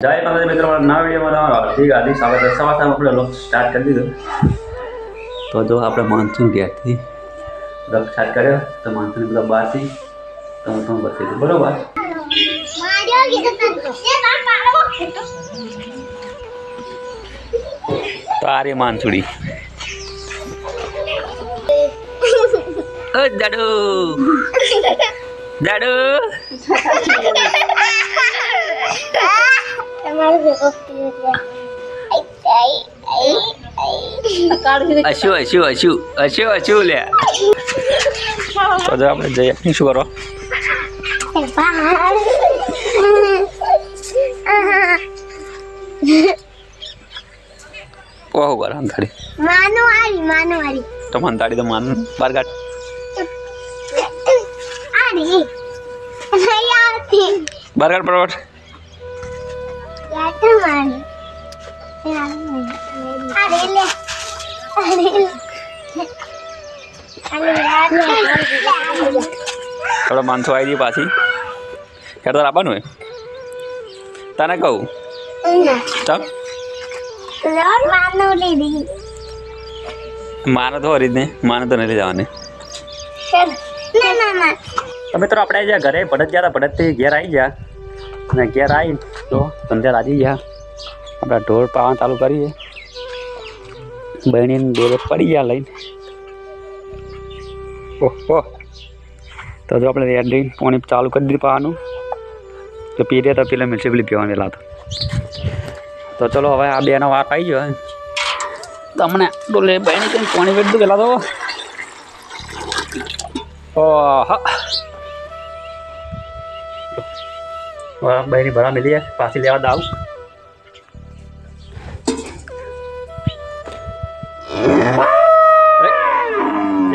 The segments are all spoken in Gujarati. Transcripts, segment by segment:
જય માતાજી મિત્રો, નવા વિડીયોમાં હાર્દિક સ્વાગત છે। સવારમાં આપણે લોક સ્ટાર્ટ કરી દીધું તો જો આપણે માનસૂન ઘેરથી લોક સ્ટાર્ટ કર્યો તો માનસૂન બધા બહારથી તમે બતાવી દઉં બરોબર। તો આ રે માનસુડી દાડુ દાડુ અશુ અશુ અશુ અશુ અશુ લે તો જો આપણે જઈએ શું કરો ઓહો કર અંધાડી માનવારી તો મંતાડી તો માન બાર કાઢ આડી નયાતી બાર કાઢ પરવટ યાતો માની આડી લે થોડો માનસો આવી ગઈ પાછી હેડ તો આપવાનું હોય તને કહું ચમ માને તો હરી જ નહીં માને તો નથી જવાની તો મિત્રો આપણે જ્યાં ઘરે ભડત ગયા હતા ભડતથી ઘેર આવી ગયા અને ઘેર આવી તો સંધ્યા લાગી ગયા આપણે ઢોર પાવાનું ચાલુ કરીએ બહેણીને ડોલે પડી ગયા લઈને ઓહો તો જો આપણે રેડી પાણી ચાલુ કરી દીધું પાવાનું તો પીરે તો પેલા મ્યુનિસિપલી પીવાનું વેલા તો ચલો હવે આ બેનો વાર આવી ગયો તમને ડોલે બહેણી કંઈ પાણી વેચતું પેલા તો ઓહ બહેની ભરા મિલી પાછી લેવા દાવ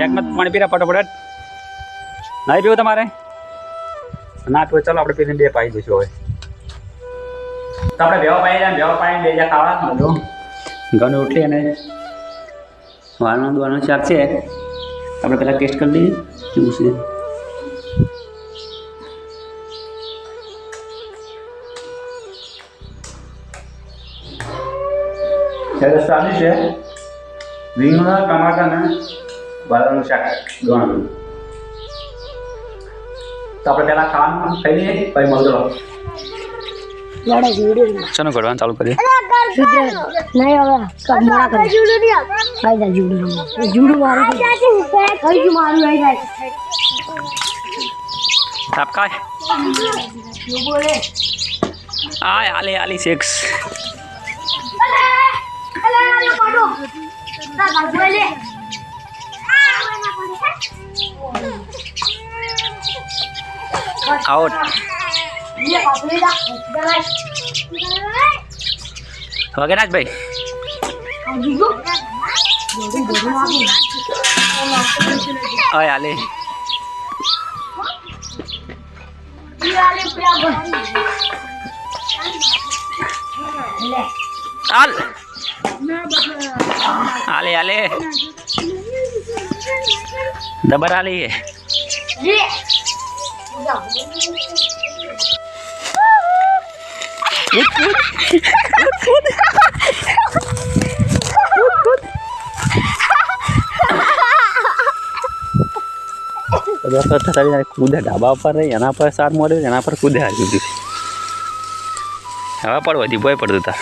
એકમાં પાણી પીરા ફટોફટ નહીં પીવું તમારે ના પીવું ચાલો આપણે પીને બે પાઈ જઈશું હવે તો આપણે ભેવા પાઈ જાય ભેવા પાઈ બે જા ખાવા બધું ઘણું ઉઠી અને વાળનો દોવાનો શાક છે આપણે પહેલાં ટેસ્ટ કરી લઈએ કેવું છે સાદી છે રીંગણા ટમાટા ને બાજરાનું શાક ગણું તો આપણે પહેલાં ખાવાનું ખાઈ લઈએ પછી મળજો ચાલો ઘડવાનું ચાલુ કરીએ આપકા આય આલે આલી સિક્સ आउट ओके राज भाई ओए आले आल आले आले दबर आली है कूदे ढाबा पर एना पर सार मोड़े एना पर कूदे हारी दी हवा पड़वा थी बोय पड़ता था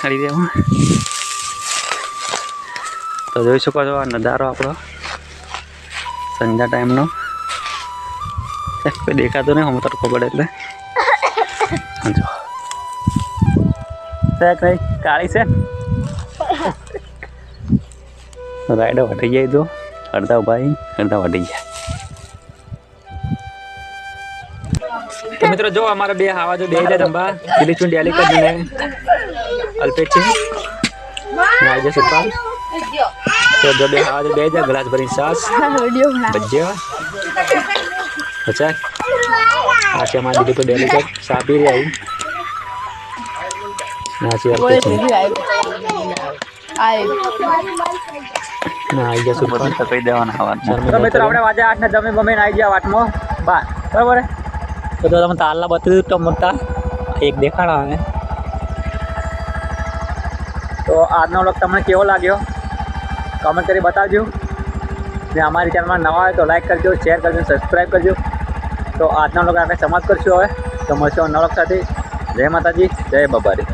हरी दे तो જોઈ શકો છો આ નજારો આપણો સંધ્યા ટાઈમનો કોઈ દેખાતો નહીં હું તડકો પડે એટલે જો કઈ કાળી છે રાઈડો વટી જાય તો અડધા ભાઈ અડધા વટી જાય તો મિત્રો જો અમારા બે આવા જો બે છે રંબા દિલીપ ચું ડેલી કરી ને અલ્પેશ છે નાઈજે સુપાલ तो जो भी आज दे जा गिलास भरी सास बज्जिया अच्छा आके हमारे दिल्ली पे डेली तक साफ ही आई नाची आए ना आई जा सुपर तो कई देवाना हवा तो मित्र આપણે વાજે 8 ને જમી બમીને આવી ગયા વાટમાં બા બરાબર તો તમે તાલના બતાવી તો મોટા એક દેખાડો હવે. તો આજનો વ્લોગ તમને કેવો લાગ્યો કમેન્ટ કરી બતાવજો. ને અમારી ચેનલમાં નવા હોય તો લાઈક કરજો, શેર કરજો, સબસ્ક્રાઈબ કરજો. તો આજના વ્લોગ આપણે સમાપ્ત કરશું હવે. તો મળશું નવા વ્લોગ સાથે. જય માતાજી, જય બાબારી.